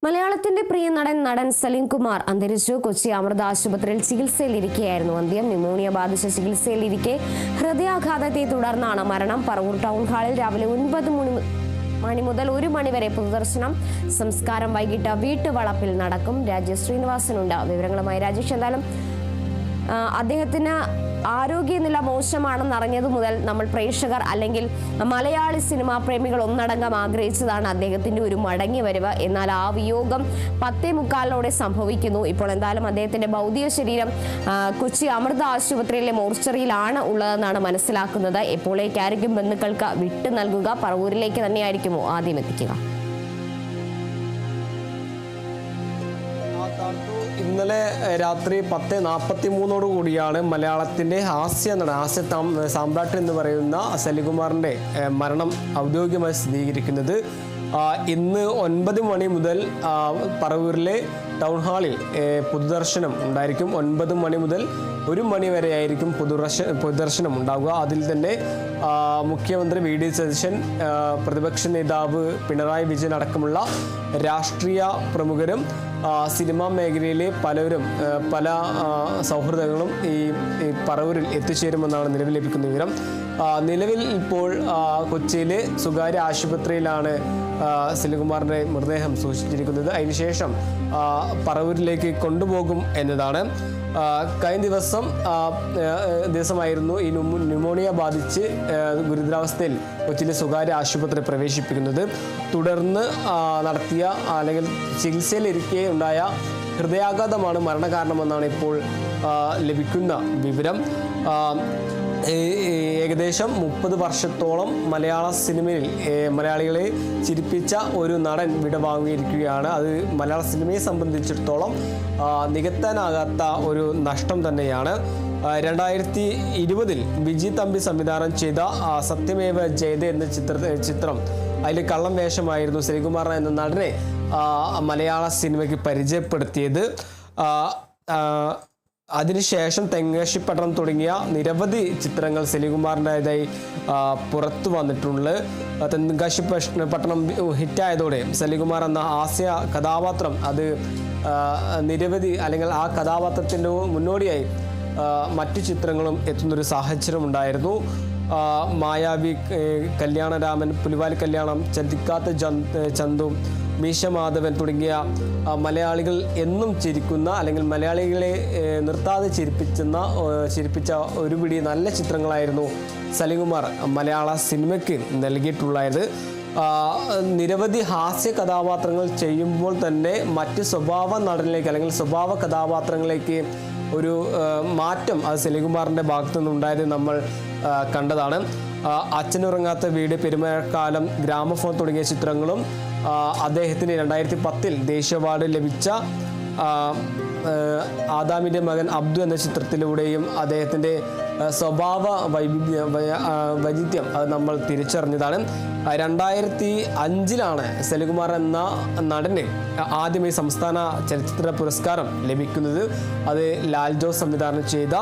മലയാളത്തിന്റെ പ്രിയ നടൻ സലീം കുമാർ അന്തരിച്ചു. കൊച്ചി അമൃത ആശുപത്രിയിൽ ചികിത്സയിലിരിക്കെയായിരുന്നു അന്ത്യം. ന്യൂമോണിയ ബാധിച്ച ചികിത്സയിലിരിക്കെ ഹൃദയാഘാതത്തെ തുടർന്നാണ് മരണം. പറവൂർ ടൗൺ ഹാളിൽ രാവിലെ 9 മണി മുതൽ 1 മണി വരെ പൊതുദർശനം. സംസ്കാരം വൈകിട്ട് വീട്ടുവളപ്പിൽ നടക്കും. രാജേഷ് ശ്രീനിവാസനുണ്ട് വിവരങ്ങളുമായി. രാജേഷ്, എന്തായാലും അദ്ദേഹത്തിന് ആരോഗ്യനില മോശമാണെന്ന് അറിഞ്ഞതു മുതൽ നമ്മൾ പ്രേക്ഷകർ അല്ലെങ്കിൽ മലയാളി സിനിമാ പ്രേമികൾ ഒന്നടങ്കം ആഗ്രഹിച്ചതാണ് അദ്ദേഹത്തിന്റെ ഒരു മടങ്ങി വരവ്. എന്നാൽ ആ വിയോഗം 10:45 സംഭവിക്കുന്നു. ഇപ്പോൾ എന്തായാലും അദ്ദേഹത്തിന്റെ ഭൗതിക ശരീരം കൊച്ചി അമൃത ആശുപത്രിയിലെ മോർച്ചറിയിലാണ് ഉള്ളതെന്നാണ് മനസ്സിലാക്കുന്നത്. എപ്പോഴേക്കായിരിക്കും ബന്ധുക്കൾക്ക് വിട്ടു നൽകുക? പറവൂരിലേക്ക് തന്നെയായിരിക്കുമോ ആദ്യം എത്തിക്കുക? ഇന്നലെ രാത്രി 10:43 കൂടിയാണ് മലയാളത്തിൻ്റെ ഹാസ്യ സാമ്രാട്ട് എന്ന് പറയുന്ന സലികുമാറിൻ്റെ മരണം ഔദ്യോഗികമായി സ്ഥിരീകരിക്കുന്നത്. ഇന്ന് 9 മണി മുതൽ പറവൂരിലെ ടൗൺ ഹാളിൽ പൊതുദർശനം ഉണ്ടായിരിക്കും. 9 മണി മുതൽ 1 മണി വരെ ആയിരിക്കും പൊതുദർശനം ഉണ്ടാവുക. അതിൽ തന്നെ മുഖ്യമന്ത്രി വി ഡി സതീശൻ, പ്രതിപക്ഷ നേതാവ് പിണറായി വിജയൻ അടക്കമുള്ള രാഷ്ട്രീയ പ്രമുഖരും സിനിമാ മേഖലയിലെ പലരും പല സൗഹൃദങ്ങളും ഈ പറവൂരിൽ എത്തിച്ചേരുമെന്നാണ് നിലവിൽ ലഭിക്കുന്ന വിവരം. നിലവിൽ ഇപ്പോൾ കൊച്ചിയിലെ സ്വകാര്യ ആശുപത്രിയിലാണ് സലികുമാറിൻ്റെ മൃതദേഹം സൂക്ഷിച്ചിരിക്കുന്നത്. അതിനുശേഷം പറവൂരിലേക്ക് കൊണ്ടുപോകും എന്നതാണ്. കഴിഞ്ഞ ദിവസമായിരുന്നു ഈ ന്യൂമോണിയ ബാധിച്ച് ഗുരുതരാവസ്ഥയിൽ കൊച്ചിയിലെ സ്വകാര്യ ആശുപത്രി പ്രവേശിപ്പിക്കുന്നത്. തുടർന്ന് നടത്തിയ അല്ലെങ്കിൽ ചികിത്സയിലിരിക്കെ ഉണ്ടായ ഹൃദയാഘാതമാണ് മരണകാരണമെന്നാണ് ഇപ്പോൾ ലഭിക്കുന്ന വിവരം. ഏകദേശം 30 വർഷത്തോളം മലയാള സിനിമയിൽ മലയാളികളെ ചിരിപ്പിച്ച ഒരു നടൻ വിടവാങ്ങിയിരിക്കുകയാണ്. അത് മലയാള സിനിമയെ സംബന്ധിച്ചിടത്തോളം നികത്താനാകാത്ത ഒരു നഷ്ടം തന്നെയാണ്. 2020 വിജി തമ്പി സംവിധാനം ചെയ്ത സത്യമേവ ജയതേ എന്ന ചിത്രം അതിൽ കള്ളം വേഷമായിരുന്നു സലികുമാർ എന്ന നടനെ മലയാള സിനിമയ്ക്ക് പരിചയപ്പെടുത്തിയത്. അതിനുശേഷം തെങ്ങാശിപ്പട്ടണം തുടങ്ങിയ നിരവധി ചിത്രങ്ങൾ സലികുമാറിൻ്റെതായി പുറത്തു വന്നിട്ടുണ്ട്. തെങ്ങാശിപ്പട്ടണം ഹിറ്റായതോടെ സലികുമാർ എന്ന ഹാസ്യ കഥാപാത്രം അത് നിരവധി അല്ലെങ്കിൽ ആ കഥാപാത്രത്തിൻ്റെ മുന്നോടിയായി മറ്റു ചിത്രങ്ങളും എത്തുന്നൊരു സാഹചര്യം ഉണ്ടായിരുന്നു. മായാവി, കല്യാണരാമൻ, പുലിവാൽ കല്യാണം, ചതിക്കാത്ത ചന്തു, മീശ മാധവൻ തുടങ്ങിയ മലയാളികൾ എന്നും ചിരിക്കുന്ന അല്ലെങ്കിൽ മലയാളികളെ നിർത്താതെ ചിരിപ്പിച്ച ഒരുപിടി നല്ല ചിത്രങ്ങളായിരുന്നു സലികുമാർ മലയാള സിനിമയ്ക്ക് നൽകിയിട്ടുള്ളത്. നിരവധി ഹാസ്യ കഥാപാത്രങ്ങൾ ചെയ്യുമ്പോൾ തന്നെ മറ്റ് സ്വഭാവ നടനിലേക്ക് അല്ലെങ്കിൽ സ്വഭാവ കഥാപാത്രങ്ങളിലേക്ക് ഒരു മാറ്റം അത് സലികുമാറിൻ്റെ ഭാഗത്തു നിന്നുണ്ടായത് നമ്മൾ കണ്ടതാണ്. അച്ഛനുറങ്ങാത്ത വീട്, പെരുമഴക്കാലം, ഗ്രാമഫോൺ തുടങ്ങിയ ചിത്രങ്ങളും അദ്ദേഹത്തിന് 2010 ദേശീയ അവാർഡ് ലഭിച്ച ആദാമിൻ്റെ മകൻ അബ്ദു എന്ന ചിത്രത്തിലൂടെയും അദ്ദേഹത്തിൻ്റെ സ്വഭാവ വൈവിധ്യം അത് നമ്മൾ തിരിച്ചറിഞ്ഞതാണ്. 2005 സലികുമാർ എന്ന നടന് ആദ്യമായി സംസ്ഥാന ചലച്ചിത്ര പുരസ്കാരം ലഭിക്കുന്നത്. അത് ലാൽ ജോസ് സംവിധാനം ചെയ്ത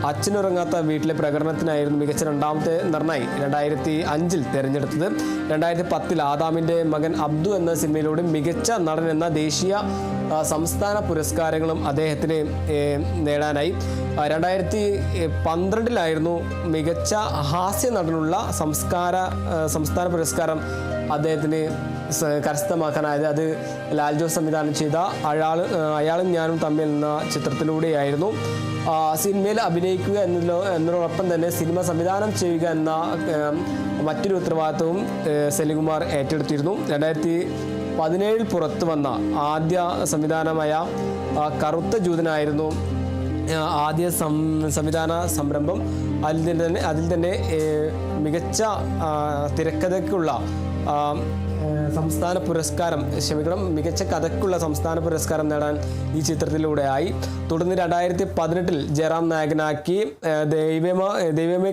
അച്ഛനുറങ്ങാത്ത വീട്ടിലെ പ്രകടനത്തിനായിരുന്നു മികച്ച രണ്ടാമത്തെ നടനായി 2005 തിരഞ്ഞെടുത്തത്. 2010 ആദാമിൻ്റെ മകൻ അബ്ദു എന്ന സിനിമയിലൂടെ മികച്ച നടൻ എന്ന ദേശീയ സംസ്ഥാന അദ്ദേഹത്തിന് നേടാനായി. 2012 മികച്ച ഹാസ്യ നടനുള്ള സംസ്ഥാന പുരസ്കാരം അദ്ദേഹത്തിന് കരസ്ഥമാക്കാനായത്. അത് ലാൽ ജോസ് സംവിധാനം ചെയ്ത അയാളും ഞാനും തമ്മിൽ എന്ന ചിത്രത്തിലൂടെയായിരുന്നു. സിനിമയിൽ അഭിനയിക്കുക എന്നതിനോടൊപ്പം തന്നെ സിനിമ സംവിധാനം ചെയ്യുക എന്ന മറ്റൊരു ഉത്തരവാദിത്വവും സലികുമാർ ഏറ്റെടുത്തിരുന്നു. 2017 പുറത്തു വന്ന ആദ്യ സംവിധാനമായ കറുത്ത ജൂതനായിരുന്നു ആദ്യ സംവിധാന സംരംഭം. അതിൽ തന്നെ മികച്ച തിരക്കഥയ്ക്കുള്ള സംസ്ഥാന പുരസ്കാരം മികച്ച കഥയ്ക്കുള്ള സംസ്ഥാന പുരസ്കാരം നേടാൻ ഈ ചിത്രത്തിലൂടെ ആയി. തുടർന്ന് 2018 ജയറാം നായകനാക്കി ദൈവമേ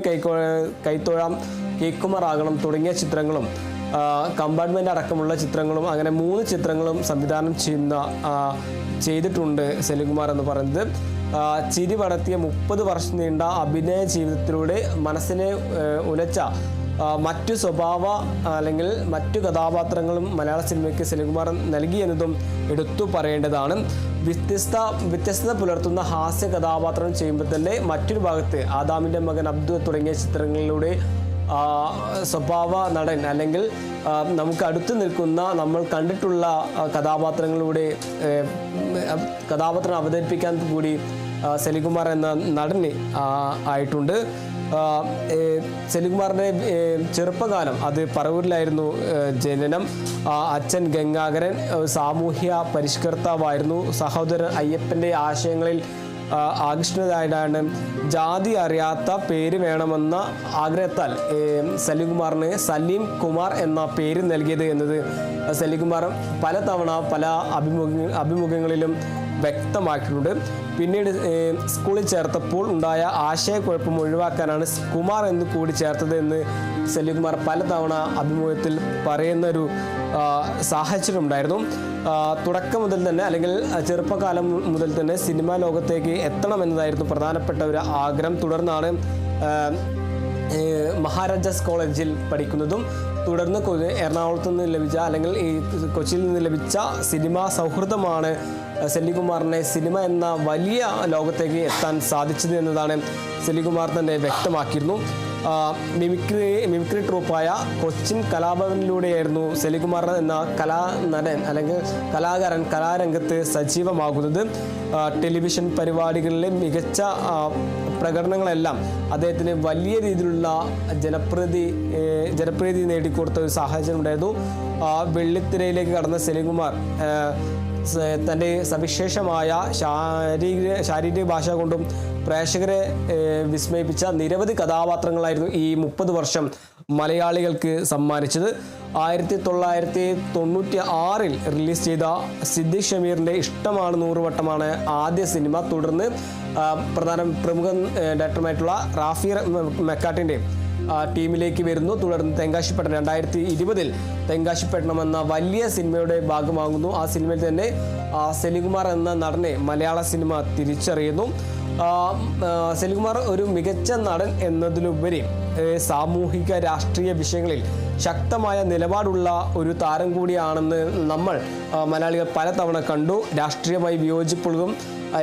കൈത്തോഴാം, കേക്കുമാറാകണം തുടങ്ങിയ ചിത്രങ്ങളും കമ്പാർട്ട്മെൻ്റ് അടക്കമുള്ള ചിത്രങ്ങളും അങ്ങനെ 3 ചിത്രങ്ങളും സംവിധാനം ചെയ്തിട്ടുണ്ട് സലികുമാർ എന്ന് പറയുന്നത്. ചിരി പടർത്തിയ 30 വർഷം നീണ്ട അഭിനയ ജീവിതത്തിലൂടെ മനസ്സിനെ ഉലച്ച മറ്റു സ്വഭാവ അല്ലെങ്കിൽ മറ്റു കഥാപാത്രങ്ങളും മലയാള സിനിമയ്ക്ക് സെലിംകുമാർ നൽകി എന്നതും എടുത്തു പറയേണ്ടതാണ്. വ്യത്യസ്തത പുലർത്തുന്ന ഹാസ്യ കഥാപാത്രം ചെയ്യുമ്പോൾ തന്നെ മറ്റൊരു ഭാഗത്ത് ആദാമിൻ്റെ മകൻ അബ്ദു തുടങ്ങിയ ചിത്രങ്ങളിലൂടെ സ്വഭാവ നടൻ അല്ലെങ്കിൽ നമുക്ക് അടുത്ത് നിൽക്കുന്ന നമ്മൾ കണ്ടിട്ടുള്ള കഥാപാത്രം അവതരിപ്പിക്കാൻ കൂടി സെലിംകുമാർ എന്ന നടന് ആയിട്ടുണ്ട്. സെലിംകുമാറിൻ്റെ ചെറുപ്പകാലം അത് പറവൂരിലായിരുന്നു ജനനം. അച്ഛൻ ഗംഗാധരൻ സാമൂഹ്യ പരിഷ്കർത്താവായിരുന്നു. സഹോദരൻ അയ്യപ്പൻ്റെ ആശയങ്ങളിൽ ആകൃഷ്ടനായിട്ടാണ് ജാതി അറിയാത്ത പേര് വേണമെന്ന ആഗ്രഹത്താൽ സെലിംകുമാറിന് സലീം കുമാർ എന്ന പേര് നൽകിയത് എന്നത് സെലിംകുമാർ പലതവണ പല അഭിമുഖങ്ങളിലും വ്യക്തമാക്കിയിട്ടുണ്ട്. പിന്നീട് സ്കൂളിൽ ചേർത്തപ്പോൾ ഉണ്ടായ ആശയക്കുഴപ്പം ഒഴിവാക്കാനാണ് കുമാർ എന്ന് കൂടി ചേർത്തത് എന്ന് സെലിംകുമാർ പലതവണ അഭിമുഖത്തിൽ പറയുന്നൊരു സാഹചര്യം ഉണ്ടായിരുന്നു. തുടക്കം മുതൽ തന്നെ അല്ലെങ്കിൽ ചെറുപ്പകാലം മുതൽ തന്നെ സിനിമാ ലോകത്തേക്ക് എത്തണമെന്നതായിരുന്നു പ്രധാനപ്പെട്ട ഒരു ആഗ്രഹം. തുടർന്നാണ് മഹാരാജാസ് കോളേജിൽ പഠിക്കുന്നതും തുടർന്ന് എറണാകുളത്ത് നിന്ന് ലഭിച്ച അല്ലെങ്കിൽ ഈ കൊച്ചിയിൽ നിന്ന് ലഭിച്ച സിനിമാ സൗഹൃദമാണ് സെലിംകുമാറിനെ സിനിമ എന്ന വലിയ ലോകത്തേക്ക് എത്താൻ സാധിച്ചത് എന്നതാണ് സെലിംകുമാർ തന്നെ വ്യക്തമാക്കിയിരുന്നു. മിമിക്രി ട്രൂപ്പായ കൊച്ചിൻ കലാഭവനിലൂടെയായിരുന്നു സെലിംകുമാർ എന്ന കലാനടൻ അല്ലെങ്കിൽ കലാരംഗത്ത് സജീവമാകുന്നത്. ടെലിവിഷൻ പരിപാടികളിലെ മികച്ച പ്രകടനങ്ങളെല്ലാം അദ്ദേഹത്തിന് വലിയ രീതിയിലുള്ള ജനപ്രീതി നേടിക്കൊടുത്ത ഒരു സാഹചര്യം ഉണ്ടായിരുന്നു. വെള്ളിത്തിരയിലേക്ക് കടന്ന സെലിംകുമാർ തൻ്റെ സവിശേഷമായ ശാരീരിക ഭാഷ കൊണ്ടും പ്രേക്ഷകരെ വിസ്മയിപ്പിച്ച നിരവധി കഥാപാത്രങ്ങളായിരുന്നു ഈ 30 വർഷം മലയാളികൾക്ക് സമ്മാനിച്ചത്. 1996 റിലീസ് ചെയ്ത സിദ്ദിഖ് ഷമീറിൻ്റെ ഇഷ്ടമാണ് 100 വട്ടമാണ് ആദ്യ സിനിമ. തുടർന്ന് പ്രമുഖ ഡയറക്ടറുമായിട്ടുള്ള റാഫി മെക്കാട്ടിൻ്റെ ടീമിലേക്ക് വരുന്നു. തുടർന്ന് തെങ്കാശിപ്പട്ടണം 2020 തെങ്കാശിപ്പട്ടണം എന്ന വലിയ സിനിമയുടെ ഭാഗമാകുന്നു. ആ സിനിമയിൽ തന്നെ സെലിംകുമാർ എന്ന നടനെ മലയാള സിനിമ തിരിച്ചറിയുന്നു. സെലിംകുമാർ ഒരു മികച്ച നടൻ എന്നതിലുപരി സാമൂഹിക രാഷ്ട്രീയ വിഷയങ്ങളിൽ ശക്തമായ നിലപാടുള്ള ഒരു താരം കൂടിയാണെന്ന് നമ്മൾ മലയാളികൾ പലതവണ കണ്ടു. രാഷ്ട്രീയമായി വിയോജിപ്പുകളും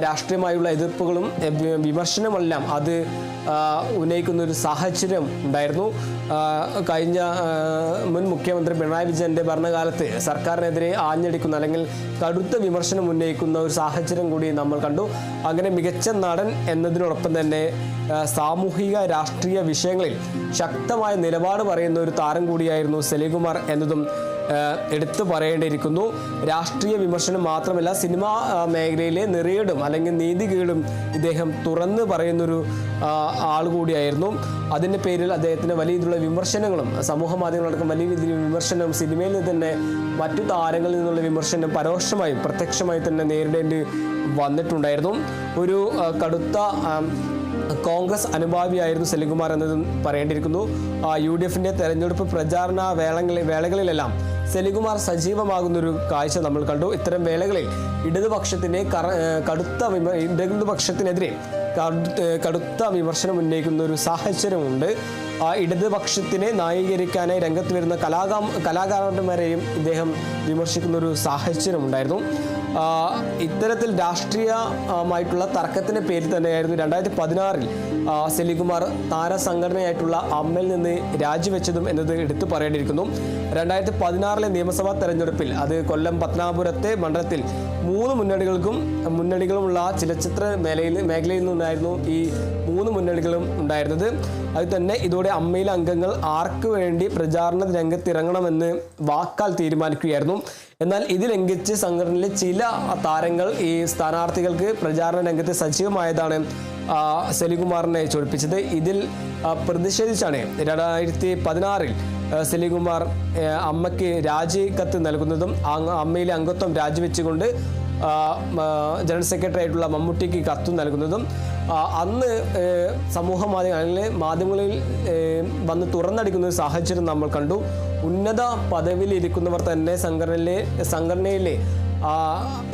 രാഷ്ട്രീയമായുള്ള എതിർപ്പുകളും വിമർശനമെല്ലാം അത് ഉന്നയിക്കുന്ന ഒരു സാഹചര്യം ഉണ്ടായിരുന്നു. കഴിഞ്ഞ മുൻ മുഖ്യമന്ത്രി പിണറായി വിജയൻ്റെ ഭരണകാലത്ത് സർക്കാരിനെതിരെ ആഞ്ഞടിക്കുന്ന അല്ലെങ്കിൽ കടുത്ത വിമർശനം ഉന്നയിക്കുന്ന ഒരു സാഹചര്യം കൂടി നമ്മൾ കണ്ടു. അങ്ങനെ മികച്ച നടൻ എന്നതിനോടൊപ്പം തന്നെ സാമൂഹിക രാഷ്ട്രീയ വിഷയങ്ങളിൽ ശക്തമായ നിലപാട് പറയുന്ന ഒരു താരം കൂടിയായിരുന്നു സെലിംകുമാർ എന്നതും എടുത്തു പറയേണ്ടിയിരിക്കുന്നു. രാഷ്ട്രീയ വിമർശനം മാത്രമല്ല, സിനിമാ മേഖലയിലെ നെറിയേടും അല്ലെങ്കിൽ നീതികേടും ഇദ്ദേഹം തുറന്നു പറയുന്നൊരു ആൾ കൂടിയായിരുന്നു. അതിൻ്റെ പേരിൽ അദ്ദേഹത്തിന് വലിയ രീതിയിലുള്ള വിമർശനങ്ങളും സമൂഹ മാധ്യമങ്ങളടക്കം വലിയ രീതിയിൽ വിമർശനം, സിനിമയിൽ നിന്ന് തന്നെ മറ്റു താരങ്ങളിൽ നിന്നുള്ള വിമർശനം പരോക്ഷമായും പ്രത്യക്ഷമായി തന്നെ നേരിടേണ്ടി വന്നിട്ടുണ്ടായിരുന്നു. ഒരു കടുത്ത കോൺഗ്രസ് അനുഭാവിയായിരുന്നു സെലിംകുമാർ എന്നതും പറയേണ്ടിയിരിക്കുന്നു. UDFിൻ്റെ തെരഞ്ഞെടുപ്പ് പ്രചാരണ വേളകളിലെല്ലാം സെലിംകുമാർ സജീവമാകുന്നൊരു കാഴ്ച നമ്മൾ കണ്ടു. ഇത്തരം വേളകളിൽ ഇടതുപക്ഷത്തിനെതിരെ കടുത്ത വിമർശനം ഉന്നയിക്കുന്ന ഒരു സാഹചര്യമുണ്ട്. ഇടതുപക്ഷത്തിനെ ന്യായീകരിക്കാനായി രംഗത്ത് വരുന്ന കലാകാരന്മാരെയും ഇദ്ദേഹം വിമർശിക്കുന്ന ഒരു സാഹചര്യം ഉണ്ടായിരുന്നു. ഇത്തരത്തിൽ രാഷ്ട്രീയമായിട്ടുള്ള തർക്കത്തിൻ്റെ പേരിൽ തന്നെയായിരുന്നു 2016 സെലിംകുമാർ താരസംഘടനയായിട്ടുള്ള അമ്മയിൽ നിന്ന് രാജിവെച്ചതും എന്നത് എടുത്തു പറയേണ്ടിയിരിക്കുന്നു. 2016 നിയമസഭാ തെരഞ്ഞെടുപ്പിൽ അത് കൊല്ലം പത്തനാപുരത്തെ മണ്ഡലത്തിൽ 3 മുന്നണികളുമുള്ള ചലച്ചിത്ര മേഖലയിൽ നിന്നായിരുന്നു ഈ 3 മുന്നണികളും ഉണ്ടായിരുന്നത്. അത് തന്നെ ഇതോടെ അമ്മയിലെ അംഗങ്ങൾ ആർക്ക് വേണ്ടി പ്രചാരണ രംഗത്തിറങ്ങണമെന്ന് വാക്കാൽ തീരുമാനിക്കുകയായിരുന്നു. എന്നാൽ ഇത് ലംഘിച്ച് സംഘടനയിലെ ചില താരങ്ങൾ ഈ സ്ഥാനാർത്ഥികൾക്ക് പ്രചാരണ രംഗത്ത് സജീവമായതാണ് സെലിംകുമാറിനെ ചൊടിപ്പിച്ചത്. ഇതിൽ പ്രതിഷേധിച്ചാണ് 2016 സെലിംകുമാർ അമ്മയ്ക്ക് രാജിക്കത്ത് നൽകുന്നതും അമ്മയിലെ അംഗത്വം രാജിവെച്ചുകൊണ്ട് ജനറൽ സെക്രട്ടറി ആയിട്ടുള്ള മമ്മൂട്ടിക്ക് കത്ത് നൽകുന്നതും. അന്ന് സമൂഹ മാധ്യമങ്ങളിൽ വന്ന് തുറന്നടിക്കുന്ന ഒരു സാഹചര്യം നമ്മൾ കണ്ടു. ഉന്നത പദവിയിൽ ഇരിക്കുന്നവർ തന്നെ സംഘടനയിലെ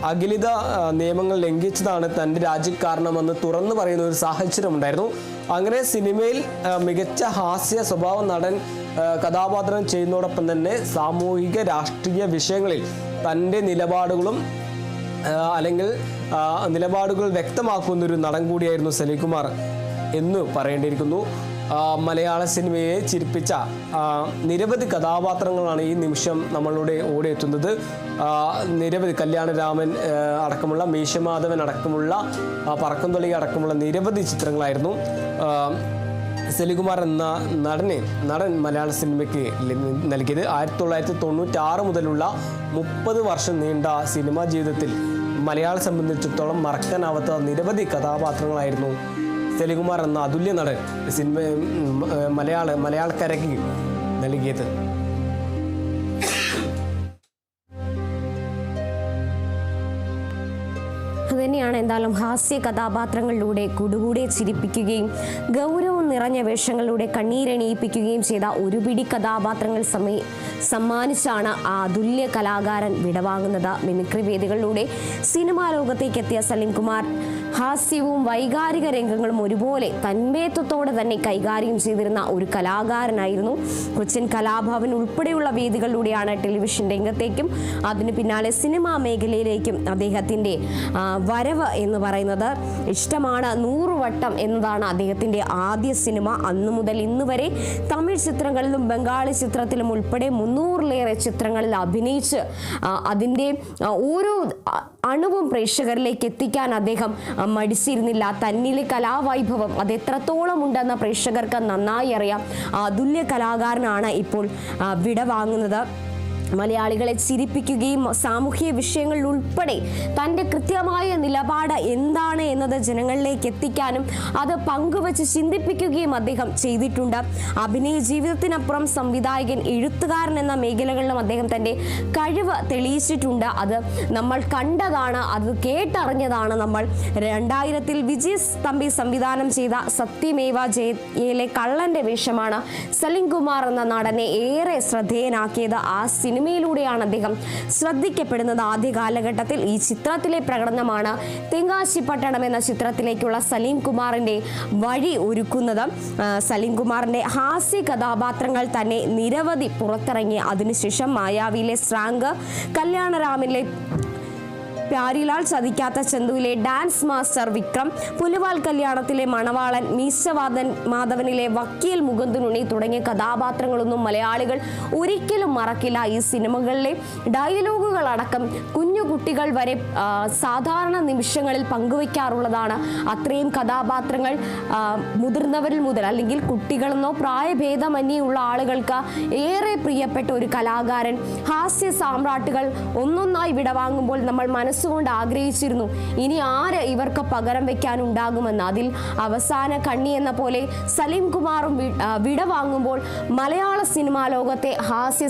അഖിലിത നിയമങ്ങൾ ലംഘിച്ചതാണ് തൻ്റെ രാജിക്കാരണമെന്ന് തുറന്നു പറയുന്ന ഒരു സാഹചര്യം ഉണ്ടായിരുന്നു. അങ്ങനെ സിനിമയിൽ മികച്ച ഹാസ്യ സ്വഭാവ നടൻ കഥാപാത്രം ചെയ്യുന്നതോടൊപ്പം തന്നെ സാമൂഹിക രാഷ്ട്രീയ വിഷയങ്ങളിൽ തൻ്റെ നിലപാടുകളും അല്ലെങ്കിൽ നിലപാടുകൾ വ്യക്തമാക്കുന്നൊരു നടൻ കൂടിയായിരുന്നു സലീം കുമാർ എന്ന് പറയേണ്ടിയിരിക്കുന്നു. മലയാള സിനിമയെ ചിരിപ്പിച്ച നിരവധി കഥാപാത്രങ്ങളാണ് ഈ നിമിഷം നമ്മളുടെ ഓടിയെത്തുന്നത്. നിരവധി കല്യാണരാമൻ അടക്കമുള്ള മീശമാധവൻ അടക്കമുള്ള പറക്കംതൊളി അടക്കമുള്ള നിരവധി ചിത്രങ്ങളായിരുന്നു സലീം കുമാർ എന്ന നടൻ മലയാള സിനിമയ്ക്ക് നൽകിയത്. 1996 മുതലുള്ള 30 വർഷം നീണ്ട സിനിമാ ജീവിതത്തിൽ മലയാളം സംബന്ധിച്ചിടത്തോളം മറക്കാനാവാത്ത നിരവധി കഥാപാത്രങ്ങളായിരുന്നു സലീം കുമാർ എന്ന അതുല്യ നടൻ മലയാളക്കരയ്ക്ക് നൽകിയത്. അതുതന്നെയാണ് എന്തായാലും ഹാസ്യ കഥാപാത്രങ്ങളിലൂടെ കുടുകൂടെ ചിരിപ്പിക്കുകയും ഗൗരവം നിറഞ്ഞ വേഷങ്ങളിലൂടെ കണ്ണീരണിയിപ്പിക്കുകയും ചെയ്ത ഒരു പിടി കഥാപാത്രങ്ങൾ സമ്മാനിച്ചാണ് ആ അതുല്യ കലാകാരൻ വിടവാങ്ങുന്നത്. മിമിക്രി വേദികളിലൂടെ സിനിമാ ലോകത്തേക്ക് എത്തിയ സലീം കുമാർ ഹാസ്യവും വൈകാരിക രംഗങ്ങളും ഒരുപോലെ തന്മയത്വത്തോടെ തന്നെ കൈകാര്യം ചെയ്തിരുന്ന ഒരു കലാകാരനായിരുന്നു. കൊച്ചിൻ കലാഭവൻ ഉൾപ്പെടെയുള്ള വേദികളിലൂടെയാണ് ടെലിവിഷൻ രംഗത്തേക്കും അതിന് പിന്നാലെ സിനിമാ മേഖലയിലേക്കും അദ്ദേഹത്തിൻ്റെ വരവ് എന്ന് പറയുന്നത്. ഇഷ്ടമാണ് 100 വട്ടം എന്നതാണ് അദ്ദേഹത്തിൻ്റെ ആദ്യ സിനിമ. അന്നു മുതൽ ഇന്ന് വരെ തമിഴ് ചിത്രങ്ങളിലും ബംഗാളി ചിത്രത്തിലും ഉൾപ്പെടെ 300-ലേറെ ചിത്രങ്ങളിൽ അഭിനയിച്ച് അതിൻ്റെ ഓരോ അണുവും പ്രേക്ഷകരിലേക്ക് എത്തിക്കാൻ അദ്ദേഹം മടിച്ചിരുന്നില്ല. തന്നിലെ കലാവൈഭവം അത് എത്രത്തോളം ഉണ്ടെന്ന് പ്രേക്ഷകർക്ക് നന്നായി അറിയാം. അതുല്യ കലാകാരനാണ് ഇപ്പോൾ വിടവാങ്ങുന്നത്. മലയാളികളെ ചിരിപ്പിക്കുകയും സാമൂഹിക വിഷയങ്ങളിൽ ഉൾപ്പെടെ തൻ്റെ കൃത്യമായ നിലപാട് എന്താണ് എന്നത് ജനങ്ങളിലേക്ക് എത്തിക്കാനും അത് പങ്കുവച്ച് ചിന്തിപ്പിക്കുകയും അദ്ദേഹം ചെയ്തിട്ടുണ്ട്. അഭിനയ ജീവിതത്തിനപ്പുറം സംവിധായകൻ, എഴുത്തുകാരൻ എന്ന മേഖലകളിലും അദ്ദേഹം തൻ്റെ കഴിവ് തെളിയിച്ചിട്ടുണ്ട്. അത് നമ്മൾ കണ്ടതാണ്, അത് കേട്ടറിഞ്ഞതാണ് നമ്മൾ. 2000-ൽ വിജയ് തമ്പി സംവിധാനം ചെയ്ത സത്യമേവ ജയതയിലെ കള്ളന്റെ വേഷമാണ് സലീം കുമാർ എന്ന നടനെ ഏറെ ശ്രദ്ധേയനാക്കിയത്. ആ സിനിമയിലൂടെയാണ് അദ്ദേഹം ശ്രദ്ധിക്കപ്പെടുന്നത്. ആദ്യ കാലഘട്ടത്തിൽ ഈ ചിത്രത്തിലെ പ്രകടനമാണ് തെങ്കാശിപ്പട്ടണം എന്ന ചിത്രത്തിലേക്കുള്ള സലീം കുമാറിന്റെ വഴി ഒരുക്കുന്നത്. സലീം കുമാറിന്റെ ഹാസ്യ കഥാപാത്രങ്ങൾ തന്നെ നിരവധി പുറത്തിറങ്ങി. അതിനുശേഷം മായാവിയിലെ സ്രാങ്ക്, കല്യാണരാമനിലെ പ്യാരിലാൽ, ചതിക്കാത്ത ചന്തുവിലെ ഡാൻസ് മാസ്റ്റർ വിക്രം, പുലിവാൽ കല്യാണത്തിലെ മണവാളൻ, മാധവനിലെ വക്കീൽ മുകുന്ദനുണ്ണി തുടങ്ങിയ കഥാപാത്രങ്ങളൊന്നും മലയാളികൾ ഒരിക്കലും മറക്കില്ല. ഈ സിനിമകളിലെ ഡയലോഗുകൾ അടക്കം കുഞ്ഞു കുട്ടികൾ വരെ സാധാരണ നിമിഷങ്ങളിൽ പങ്കുവയ്ക്കാറുള്ളതാണ്. അത്രയും കഥാപാത്രങ്ങൾ മുതിർന്നവരിൽ മുതൽ അല്ലെങ്കിൽ കുട്ടികളെന്നോ പ്രായഭേദമന്യുള്ള ആളുകൾക്ക് ഏറെ പ്രിയപ്പെട്ട ഒരു കലാകാരൻ. ഹാസ്യ സാമ്രാട്ടുകൾ ഒന്നൊന്നായി വിടവാങ്ങുമ്പോൾ നമ്മൾ മനസ്സുകൊണ്ട് ആഗ്രഹിച്ചിരുന്നു ഇനി ആര് ഇവർക്ക് പകരം വെക്കാനുണ്ടാകുമെന്ന്. അതിൽ അവസാന കണ്ണി എന്ന പോലെ സലീം കുമാറും വിടവാങ്ങുമ്പോൾ മലയാള സിനിമാ ലോകത്തെ ഹാസ്യ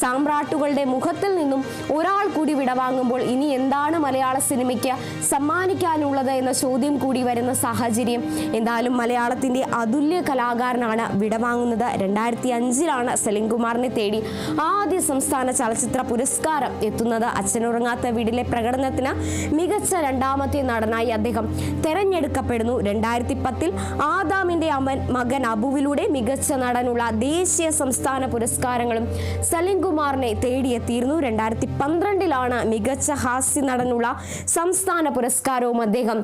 സാമ്രാട്ടുകളുടെ മുഖത്തിൽ നിന്നും ഒരാൾ കൂടി വിടവാങ്ങുമ്പോൾ ഇനി എന്താണ് മലയാള സിനിമയ്ക്ക് സമ്മാനിക്കാനുള്ളത് എന്ന ചോദ്യം കൂടി വരുന്ന സാഹചര്യം. എന്തായാലും മലയാളത്തിൻ്റെ അതുല്യ കലാകാരനാണ് വിടവാങ്ങുന്നത്. 2005-ലാണ് സലീം കുമാറിനെ തേടി ആദ്യ സംസ്ഥാന ചലച്ചിത്ര പുരസ്കാരം എത്തുന്നത്. അച്ഛനുറങ്ങാത്ത വീടിലെ പ്രകടനത്തിന് മികച്ച 2ാമത്തെ നടനായി അദ്ദേഹം തെരഞ്ഞെടുക്കപ്പെടുന്നു. 2010-ൽ ആദാമിന്റെ മകൻ അബുവിലൂടെ മികച്ച നടനുള്ള ദേശീയ സംസ്ഥാന പുരസ്കാരങ്ങളും സലീം കുമാറിനെ തേടിയെത്തിയിരുന്നു. 2012-ലാണ് മികച്ച ഹാസ്യ നടനുള്ള സംസ്ഥാന പുരസ്കാരവും അദ്ദേഹം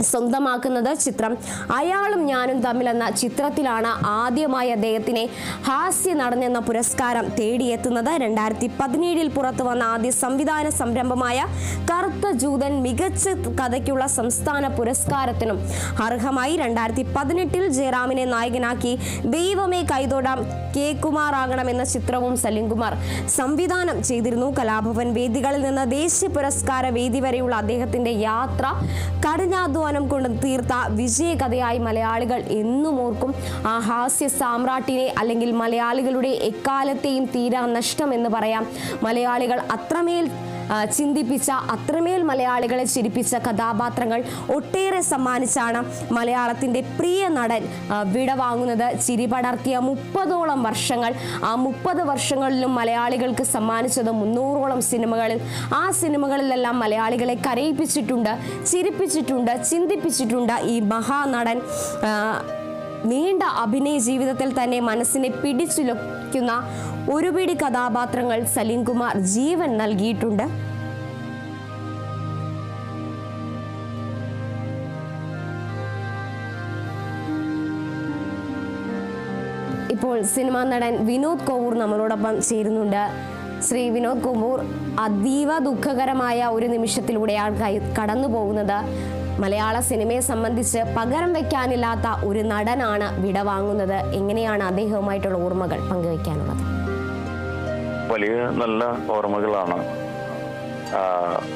സ്വന്തമാക്കുന്നത്. ചിത്രം അയാളും ഞാനും തമ്മിൽ എന്ന ചിത്രത്തിലാണ് ആദ്യമായി അദ്ദേഹത്തിനെ ഹാസ്യ നടനെന്ന പുരസ്കാരം തേടിയെത്തുന്നത്. 2017-ൽ പുറത്തു വന്ന ആദ്യ സംവിധാന സംരംഭമായ കറുത്ത ജൂതൻ മികച്ച കഥയ്ക്കുള്ള സംസ്ഥാന പുരസ്കാരത്തിനും അർഹമായി. 2018-ൽ ജയറാമിനെ നായകനാക്കി ദൈവമേ കൈതൊടാം കെ കുമാർ ആകണം എന്ന ചിത്രവും സലീം കുമാർ സംവിധാനം ചെയ്തിരുന്നു. കലാഭവൻ വേദികളിൽ നിന്ന് ദേശീയ പുരസ്കാര വേദി വരെയുള്ള അദ്ദേഹത്തിന്റെ യാത്ര കഠിനാധ്വാനം കൊണ്ട് തീർത്ത വിജയകഥയായി മലയാളികൾ എന്നും ഓർക്കും. ആ ഹാസ്യ സാമ്രാട്ടിനെ അല്ലെങ്കിൽ മലയാളികളുടെ എക്കാലത്തെയും തീരാ നഷ്ടം എന്ന് പറയാം. മലയാളികൾ അത്രമേൽ ചിന്തിപ്പിച്ച, അത്രമേൽ മലയാളികളെ ചിരിപ്പിച്ച കഥാപാത്രങ്ങൾ ഒട്ടേറെ സമ്മാനിച്ചാണ് മലയാളത്തിൻ്റെ പ്രിയ നടൻ വിടവാങ്ങുന്നത്. ചിരി പടർത്തിയ 30ഓളം വർഷങ്ങൾ, ആ 30 വർഷങ്ങളിലും മലയാളികൾക്ക് സമ്മാനിച്ചത് 300ഓളം സിനിമകളിൽ. ആ സിനിമകളിലെല്ലാം മലയാളികളെ കരയിപ്പിച്ചിട്ടുണ്ട്, ചിരിപ്പിച്ചിട്ടുണ്ട്, ചിന്തിപ്പിച്ചിട്ടുണ്ട് ഈ മഹാനടൻ നീണ്ട അഭിനയ ജീവിതത്തിൽ തന്നെ മനസ്സിനെ പിടിച്ചുലയ്ക്കുന്ന ഒരു പിടി കഥാപാത്രങ്ങൾ സലീം കുമാർ ജീവൻ നൽകിയിട്ടുണ്ട്. ഇപ്പോൾ സിനിമാ നടൻ വിനോദ് കോവൂർ നമ്മളോടൊപ്പം ചേരുന്നുണ്ട്. ശ്രീ വിനോദ് കോവൂർ, അതീവ ദുഃഖകരമായ ഒരു നിമിഷത്തിലൂടെയാണ് കടന്നു പോകുന്നത്. മലയാള സിനിമയെ സംബന്ധിച്ച് പകരം വെക്കാനില്ലാത്ത ഒരു നടനാണ് വിടവാങ്ങുന്നത്. എങ്ങനെയാണ് അദ്ദേഹവുമായിട്ടുള്ള ഓർമ്മകൾ പങ്കുവെക്കാനുള്ളത്? വലിയ നല്ല ഓർമ്മകളാണ്.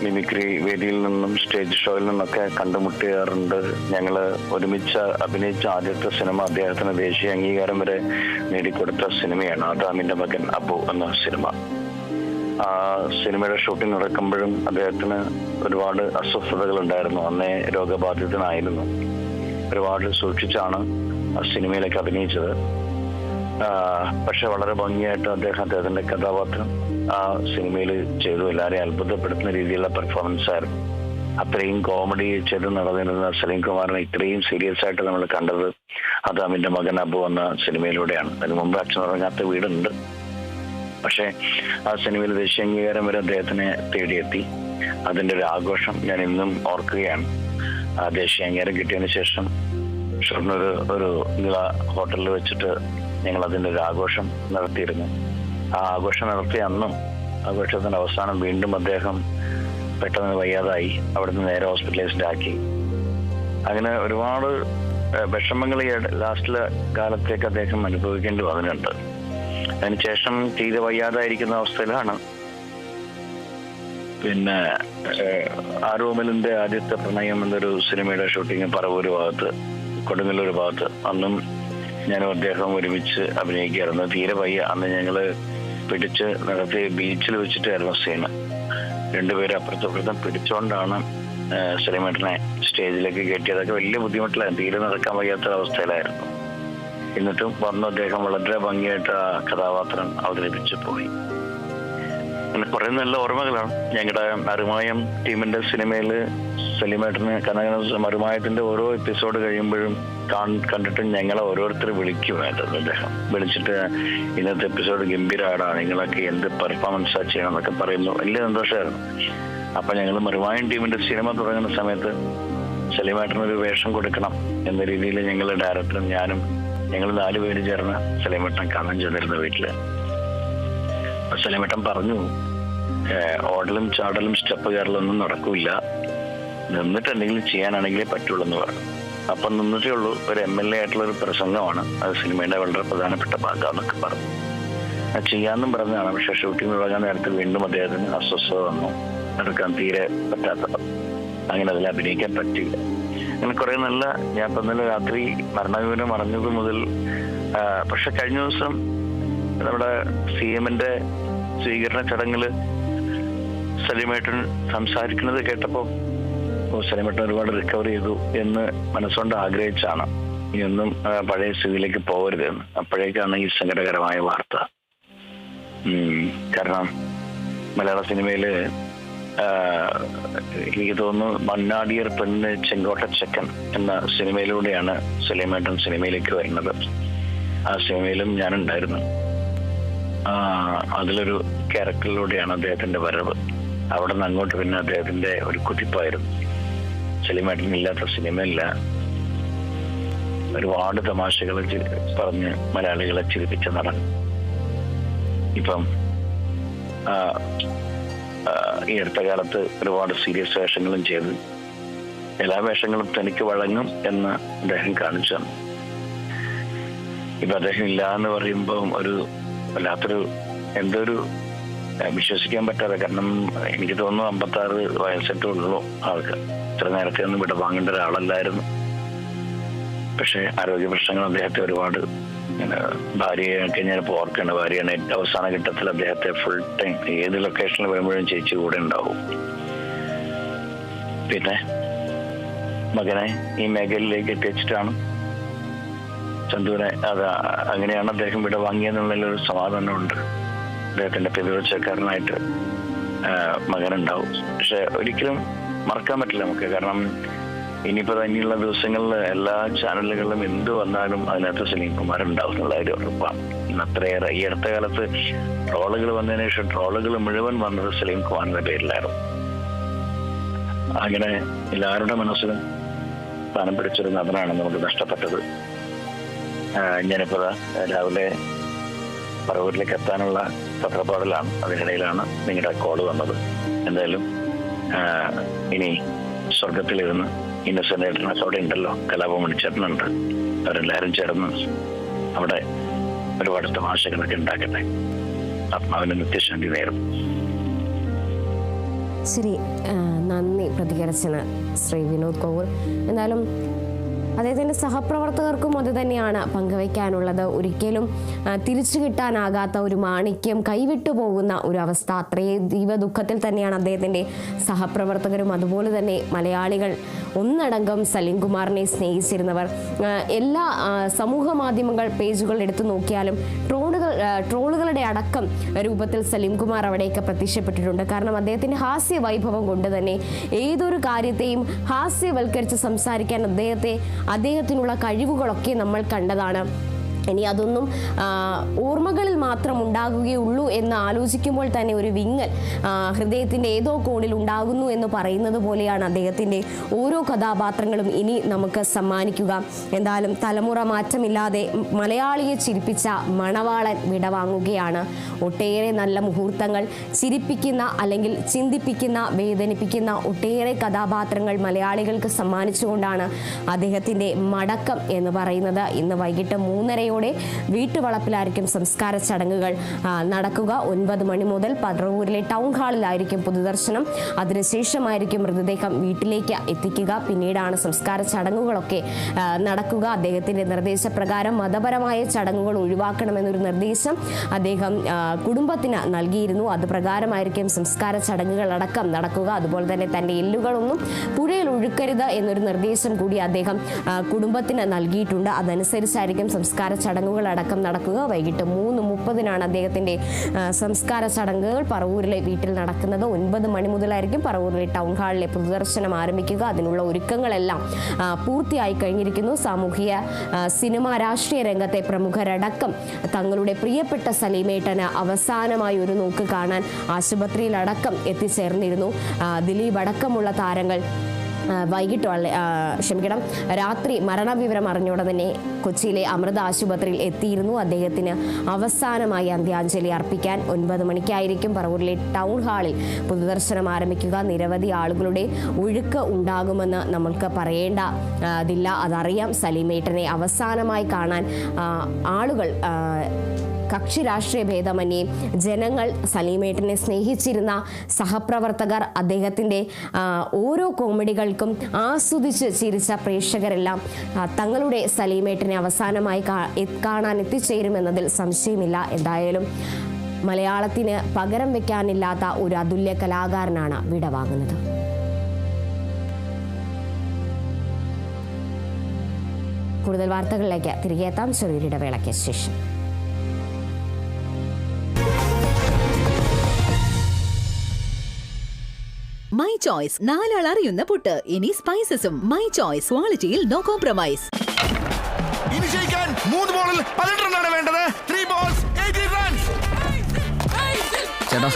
മിമിക്രി വേദിയിൽ നിന്നും സ്റ്റേജ് ഷോയിൽ നിന്നൊക്കെ കണ്ടുമുട്ടിയാറുണ്ട്. ഞങ്ങൾ ഒരുമിച്ച് അഭിനയിച്ച ആദ്യത്തെ സിനിമ അദ്ദേഹത്തിന് ദേശീയ അംഗീകാരം വരെ നേടിക്കൊടുത്ത സിനിമയാണ് ആദാമിന്റെ മകൻ അബു എന്ന സിനിമ. ആ സിനിമയുടെ ഷൂട്ടിംഗ് നടക്കുമ്പോഴും അദ്ദേഹത്തിന് ഒരുപാട് അസ്വസ്ഥതകൾ ഉണ്ടായിരുന്നു. അന്നേ രോഗബാധിതനായിരുന്നു. ഒരുപാട് സൂക്ഷിച്ചാണ് ആ സിനിമയിലേക്ക് അഭിനയിച്ചത്. പക്ഷെ വളരെ ഭംഗിയായിട്ട് അദ്ദേഹത്തിന്റെ കഥാപാത്രം ആ സിനിമയിൽ ചെയ്തു. എല്ലാവരെയും അത്ഭുതപ്പെടുത്തുന്ന രീതിയിലുള്ള പെർഫോമൻസ് ആയിരുന്നു. അത്രയും കോമഡി ചെയ്ത് നടന്നിരുന്ന സലീം കുമാറിനെ ഇത്രയും സീരിയസ് ആയിട്ട് നമ്മൾ കണ്ടത് ആദാമിന്റെ മകൻ അബു എന്ന സിനിമയിലൂടെയാണ്. അതിന് മുമ്പ് അച്ഛനുറങ്ങാത്ത വീടുണ്ട്. പക്ഷെ ആ സിനിമയിൽ ദേശീയ അംഗീകാരം വരെ അദ്ദേഹത്തിനെ തേടിയെത്തി. അതിന്റെ ഒരു ആഘോഷം ഞാൻ ഇന്നും ഓർക്കുകയാണ്. ആ ദേശീയ അംഗീകാരം കിട്ടിയതിന് ശേഷം ഷൊർണൂർ ഒരു ഹോട്ടലിൽ വെച്ചിട്ട് ഞങ്ങൾ അതിൻ്റെ ഒരു ആഘോഷം നടത്തിയിരുന്നു. ആ ആഘോഷം നടത്തിയ അന്നും ആഘോഷത്തിന്റെ അവസാനം വീണ്ടും അദ്ദേഹം പെട്ടെന്ന് വയ്യാതായി. അവിടുന്ന് നേരെ ഹോസ്പിറ്റലൈസ്ഡ് ആക്കി. അങ്ങനെ ഒരുപാട് വിഷമങ്ങൾ ഈ ലാസ്റ്റിലെ കാലത്തേക്ക് അദ്ദേഹം അനുഭവിക്കേണ്ടി വന്നിട്ടുണ്ട്. അതിനുശേഷം തീരെ വയ്യാതായിരിക്കുന്ന അവസ്ഥയിലാണ് പിന്നെ ആരോമലിന്റെ ആദ്യത്തെ പ്രണയം എന്നൊരു സിനിമയുടെ ഷൂട്ടിങ് പറവൂര് ഭാഗത്ത്, കൊടുങ്ങല്ലൂർ ഭാഗത്ത്, അന്നും ഞാനും അദ്ദേഹം ഒരുമിച്ച് അഭിനയിക്കുകയായിരുന്നു. തീരെ വയ്യ. അന്ന് ഞങ്ങള് പിടിച്ച് നടത്തി ബീച്ചിൽ വെച്ചിട്ടായിരുന്നു സീന്. രണ്ടുപേരും അപ്പുറത്തപ്പുറത്തും പിടിച്ചുകൊണ്ടാണ് സലീമേട്ടനെ സ്റ്റേജിലേക്ക് കയറ്റിയതൊക്കെ വലിയ ബുദ്ധിമുട്ടിലായിരുന്നു. തീരെ നടക്കാൻ വയ്യാത്ത അവസ്ഥയിലായിരുന്നു. എന്നിട്ടും വന്ന് അദ്ദേഹം വളരെ ഭംഗിയായിട്ട് ആ കഥാപാത്രം അവതരിപ്പിച്ച് പോയി. അങ്ങനെ കുറെ നല്ല ഓർമ്മകളാണ്. ഞങ്ങളുടെ മറുമായം ടീമിന്റെ സിനിമയിൽ സലീമേട്ടന് മറുമായത്തിന്റെ ഓരോ എപ്പിസോഡ് കഴിയുമ്പോഴും കണ്ടിട്ട് ഞങ്ങളെ ഓരോരുത്തർ വിളിക്കുമായിരുന്നു. അദ്ദേഹം വിളിച്ചിട്ട് ഇന്നത്തെ എപ്പിസോഡ് ഗംഭീരമാണ്, നിങ്ങളൊക്കെ എന്ത് പെർഫോമൻസാ ചെയ്യണം എന്നൊക്കെ പറയുന്നു. വലിയ സന്തോഷമായിരുന്നു. അപ്പൊ ഞങ്ങൾ മറുമായം ടീമിന്റെ സിനിമ തുടങ്ങുന്ന സമയത്ത് സലീമേട്ടനൊരു വേഷം കൊടുക്കണം എന്ന രീതിയിൽ ഞങ്ങൾ ഡയറക്ടറും ഞാനും ഞങ്ങൾ 4 പേര് ചേർന്ന് സലീമേട്ടനെ കാണാൻ ചെന്നിരുന്ന വീട്ടില്. സലീമേട്ടൻ പറഞ്ഞു, ഓടലും ചാടലും സ്റ്റെപ്പ് കയറലൊന്നും നടക്കൂല, നിന്നിട്ട് എന്തെങ്കിലും ചെയ്യാനാണെങ്കിലേ പറ്റുള്ളൂ എന്ന് പറഞ്ഞു. അപ്പം നിന്നിട്ടേ ഉള്ളൂ. ഒരു MLA ആയിട്ടുള്ള ഒരു പ്രസംഗമാണ്, അത് സിനിമയുടെ വളരെ പ്രധാനപ്പെട്ട ഭാഗമാണെന്നൊക്കെ പറഞ്ഞു. അത് ചെയ്യാമെന്നും പറഞ്ഞതാണ്. പക്ഷെ ഷൂട്ടിംഗ് തുടങ്ങാൻ നേരത്തെ വീണ്ടും അദ്ദേഹത്തിന് അസ്വസ്ഥത വന്നു. നടക്കാൻ തീരെ പറ്റാത്തത്. അങ്ങനെ അതിൽ അഭിനയിക്കാൻ പറ്റില്ല. അങ്ങനെ കുറെ നല്ല, ഞാൻ ഇപ്പം ഇന്നലെ രാത്രി മരണവിവരം അറിഞ്ഞത് മുതൽ, പക്ഷെ കഴിഞ്ഞ ദിവസം നമ്മുടെ CM-ന്റെ സ്വീകരണ ചടങ്ങില് സലീമേട്ടൻ സംസാരിക്കുന്നത് കേട്ടപ്പോൾ സലീമേട്ടൻ ഒരുപാട് റിക്കവർ ചെയ്തു എന്ന് മനസ്സുകൊണ്ട് ആഗ്രഹിച്ചാണ്. ഇനിയൊന്നും പഴയ സ്ഥിതിയിലേക്ക് പോകരുതെന്ന്. അപ്പോഴേക്കാണ് ഈ സങ്കടകരമായ വാർത്ത. കാരണം മലയാള സിനിമയില് എനിക്ക് തോന്നുന്നു മണ്ണാടിയർ പെണ്ണ് ചെങ്കോട്ടച്ചക്കൻ എന്ന സിനിമയിലൂടെയാണ് സലീമേട്ടൻ സിനിമയിലേക്ക് വരുന്നത്. ആ സിനിമയിലും ഞാനുണ്ടായിരുന്നു. അതിലൊരു ക്യാരക്ടറിലൂടെയാണ് അദ്ദേഹത്തിന്റെ വരവ്. അവിടെ നിന്ന് അങ്ങോട്ട് പിന്നെ അദ്ദേഹത്തിന്റെ ഒരു കുതിപ്പായിരുന്നു. സലീമേട്ടൻ ഇല്ലാത്ത സിനിമയില്ല. ഒരുപാട് തമാശകൾ പറഞ്ഞ് മലയാളികളെ ചിരിപ്പിച്ച നടൻ. ഇപ്പം ഈ അടുത്ത കാലത്ത് ഒരുപാട് സീരിയസ് വേഷങ്ങളും ചെയ്ത് എല്ലാ വേഷങ്ങളും തനിക്ക് വഴങ്ങും എന്ന് അദ്ദേഹം കാണിച്ചു തന്നു. ഇപ്പൊ അദ്ദേഹം ഇല്ല എന്ന് പറയുമ്പോൾ ഒരു വല്ലാത്തൊരു എന്തൊരു വിശ്വസിക്കാൻ പറ്റാതെ. കാരണം എനിക്ക് തോന്നുന്നു 56 വയസ്സിട്ടേ ഉള്ളൂ ആൾക്ക്. ഇത്ര നേരത്തെ ഒന്നും ഇവിടെ വാങ്ങേണ്ട ഒരാളല്ലായിരുന്നു. പക്ഷെ ആരോഗ്യ പ്രശ്നങ്ങൾ അദ്ദേഹത്തെ ഒരുപാട്, ഭാര്യയൊക്കെ ഞാനിപ്പോൾ ഓർക്കേണ്ട, ഭാര്യയാണ് അവസാന ഘട്ടത്തിൽ അദ്ദേഹത്തെ ഫുൾ ടൈം ഏത് ലൊക്കേഷനിൽ വരുമ്പോഴും ചേച്ചി കൂടെ ഉണ്ടാവും. പിന്നെ മകനെ ഈ മേഖലയിലേക്ക് എത്തിച്ചിട്ടാണ് ചന്തുവിനെ, അത് അങ്ങനെയാണ് അദ്ദേഹം ഇവിടെ വാങ്ങിയെന്നുള്ളൊരു സമാധാനമുണ്ട്. അദ്ദേഹത്തിന്റെ പിന്തുടർച്ചക്കാരനായിട്ട് മകനുണ്ടാവും. പക്ഷെ ഒരിക്കലും മറക്കാൻ പറ്റില്ല നമുക്ക്. കാരണം ഇനിയിപ്പോ തന്നെയുള്ള ദിവസങ്ങളിൽ എല്ലാ ചാനലുകളിലും എന്ത് വന്നാലും അതിനകത്ത് സലീം കുമാർ ഉണ്ടാവും എന്നുള്ള ഒരു ഉറപ്പാണ്. ഇന്ന് അത്രയേറെ ഈ അടുത്ത കാലത്ത് ട്രോളുകൾ വന്നതിന് ശേഷം ട്രോളുകൾ മുഴുവൻ വന്നത് സലീം കുമാറിന്റെ പേരിലായിരുന്നു. അങ്ങനെ എല്ലാവരുടെ മനസ്സിലും സ്ഥാനം പിടിച്ചൊരു നടനാണ് നമുക്ക് നഷ്ടപ്പെട്ടത്. ഞാനിപ്പോ രാവിലെ പറവൂരിലേക്ക് എത്താനുള്ള പത്രപ്പാടിലാണ്. അതിനിടയിലാണ് നിങ്ങളുടെ കോള് വന്നത്. എന്തായാലും ഇനി സ്വർഗത്തിലിരുന്ന് ഇന്നസെന്റ് ഏട്ടനൊക്കെ അവിടെ ഉണ്ടല്ലോ, കലാഭവൻ ചേട്ടനുണ്ട്, അവരെല്ലാവരും ചേർന്ന് അവിടെ ഒരുപാട് തമാശകളൊക്കെ ഉണ്ടാക്കട്ടെ. ആത്മാവിന് നിത്യശാന്തി നേരും. ശരി, നന്ദി പ്രതികരിച്ചത് ശ്രീ വിനോദ് കോവൂർ. എന്നാലും അദ്ദേഹത്തിൻ്റെ സഹപ്രവർത്തകർക്കും അത് തന്നെയാണ് പങ്കുവയ്ക്കാനുള്ളത്. ഒരിക്കലും തിരിച്ചു കിട്ടാനാകാത്ത ഒരു മാണിക്യം കൈവിട്ടു പോകുന്ന ഒരു അവസ്ഥ. അത്രയും ദുഃഖത്തിൽ തന്നെയാണ് അദ്ദേഹത്തിൻ്റെ സഹപ്രവർത്തകരും അതുപോലെ തന്നെ മലയാളികൾ ഒന്നടങ്കം സലീം കുമാറിനെ സ്നേഹിച്ചിരുന്നവർ. എല്ലാ സമൂഹ മാധ്യമങ്ങൾ പേജുകൾ എടുത്തു നോക്കിയാലും ട്രോളുകളുടെ അടക്കം രൂപത്തിൽ സലീം കുമാർ അവിടെയൊക്കെ പ്രത്യക്ഷപ്പെട്ടിട്ടുണ്ട്. കാരണം അദ്ദേഹത്തിൻ്റെ ഹാസ്യ വൈഭവം കൊണ്ട് തന്നെ ഏതൊരു കാര്യത്തെയും ഹാസ്യവൽക്കരിച്ച് സംസാരിക്കാൻ അദ്ദേഹത്തിനുള്ള കഴിവുകളൊക്കെ നമ്മൾ കണ്ടതാണ്. ഇനി അതൊന്നും ഓർമ്മകളിൽ മാത്രം ഉണ്ടാകുകയുള്ളൂ എന്ന് ആലോചിക്കുമ്പോൾ തന്നെ ഒരു വിങ്ങൽ ഹൃദയത്തിൻ്റെ ഏതോ കോണിൽ ഉണ്ടാകുന്നു എന്ന് പറയുന്നത് പോലെയാണ് അദ്ദേഹത്തിൻ്റെ ഓരോ കഥാപാത്രങ്ങളും ഇനി നമുക്ക് സമ്മാനിക്കുക. എന്തായാലും തലമുറ മാറ്റമില്ലാതെ മലയാളിയെ ചിരിപ്പിച്ച മണവാളൻ വിടവാങ്ങുകയാണ്. ഒട്ടേറെ നല്ല മുഹൂർത്തങ്ങൾ, ചിരിപ്പിക്കുന്ന അല്ലെങ്കിൽ ചിന്തിപ്പിക്കുന്ന, വേദനിപ്പിക്കുന്ന ഒട്ടേറെ കഥാപാത്രങ്ങൾ മലയാളികൾക്ക് സമ്മാനിച്ചുകൊണ്ടാണ് അദ്ദേഹത്തിൻ്റെ മടക്കം എന്ന് പറയുന്നത്. ഇന്ന് വൈകിട്ട് 3:30 വീട്ടുവളപ്പിലായിരിക്കും സംസ്കാര ചടങ്ങുകൾ നടക്കുക. 9 മണി മുതൽ പറവൂരിലെ ടൗൺ ഹാളിലായിരിക്കും പൊതുദർശനം. അതിനുശേഷമായിരിക്കും മൃതദേഹം വീട്ടിലേക്ക് എത്തിക്കുക. പിന്നീടാണ് സംസ്കാര ചടങ്ങുകളൊക്കെ നടക്കുക. അദ്ദേഹത്തിൻ്റെ നിർദ്ദേശപ്രകാരം മതപരമായ ചടങ്ങുകൾ ഒഴിവാക്കണമെന്നൊരു നിർദ്ദേശം അദ്ദേഹം കുടുംബത്തിന് നൽകിയിരുന്നു. അത് പ്രകാരമായിരിക്കും സംസ്കാര ചടങ്ങുകളടക്കം നടക്കുക. അതുപോലെ തന്നെ തൻ്റെ എല്ലുകളൊന്നും പുഴയിൽ ഒഴുക്കരുത് എന്നൊരു നിർദ്ദേശം കൂടി അദ്ദേഹം കുടുംബത്തിന് നൽകിയിട്ടുണ്ട്. അതനുസരിച്ചായിരിക്കും സംസ്കാര ചടങ്ങുകളടക്കം നടക്കുക. വൈകിട്ട് 3:30 അദ്ദേഹത്തിൻ്റെ സംസ്കാര ചടങ്ങുകൾ പറവൂരിലെ വീട്ടിൽ നടക്കുന്നത്. 9 മണി മുതലായിരിക്കും പറവൂരിലെ ടൗൺ ഹാളിലെ പൊതുദർശനം ആരംഭിക്കുക. അതിനുള്ള ഒരുക്കങ്ങളെല്ലാം പൂർത്തിയായി കഴിഞ്ഞിരിക്കുന്നു. സാമൂഹിക, സിനിമ, രാഷ്ട്രീയ രംഗത്തെ പ്രമുഖരടക്കം തങ്ങളുടെ പ്രിയപ്പെട്ട സലീമേട്ടന് അവസാനമായി ഒരു നോക്ക് കാണാൻ ആശുപത്രിയിലടക്കം എത്തിച്ചേർന്നിരുന്നു. ദിലീപ് അടക്കമുള്ള താരങ്ങൾ രാത്രി മരണവിവരം അറിഞ്ഞോടെ തന്നെ കൊച്ചിയിലെ അമൃത ആശുപത്രിയിൽ എത്തിയിരുന്നു. അദ്ദേഹത്തിന് അവസാനമായി അന്ത്യാഞ്ജലി അർപ്പിക്കാൻ 9 മണിക്കായിരിക്കും പറവൂരിലെ ടൗൺ ഹാളിൽ പൊതുദർശനം ആരംഭിക്കുക. നിരവധി ആളുകളുടെ ഒഴുക്ക് ഉണ്ടാകുമെന്ന് നമ്മൾക്ക് പറയേണ്ടതില്ല, അതറിയാം. സലീമേട്ടനെ അവസാനമായി കാണാൻ ആളുകൾ, കക്ഷി രാഷ്ട്രീയ ഭേദമന്യേ ജനങ്ങൾ, സലീമേട്ടനെ സ്നേഹിച്ചിരുന്ന സഹപ്രവർത്തകർ, അദ്ദേഹത്തിൻ്റെ ഓരോ കോമഡികൾക്കും ആസ്വദിച്ച് ചിരിച്ച പ്രേക്ഷകരെല്ലാം തങ്ങളുടെ സലീമേട്ടനെ അവസാനമായി കാണാൻ എത്തിച്ചേരുമെന്നതിൽ സംശയമില്ല. എന്തായാലും മലയാളത്തിന് പകരം വെക്കാനില്ലാത്ത ഒരു അതുല്യ കലാകാരനാണ് വിടവാങ്ങുന്നത്. കൂടുതൽ വാർത്തകളിലേക്ക് തിരികെ എത്താം ചെറിയൊരിടവേളയ്ക്ക് ശേഷം. മൈ ചോയ്സ്, 4 ആൾ അറിയുന്ന പുട്ട്. ഇനി സ്പൈസസും. മൈ ചോയ്സ്, ക്വാളിറ്റിയിൽ നോ കോംപ്രമൈസ്. ഇനി ജയിക്കാൻ 3 ബോളിൽ 18 റണ്ണാണ് വേണ്ടത്. 3 balls 18 runs. ചേട്ടാ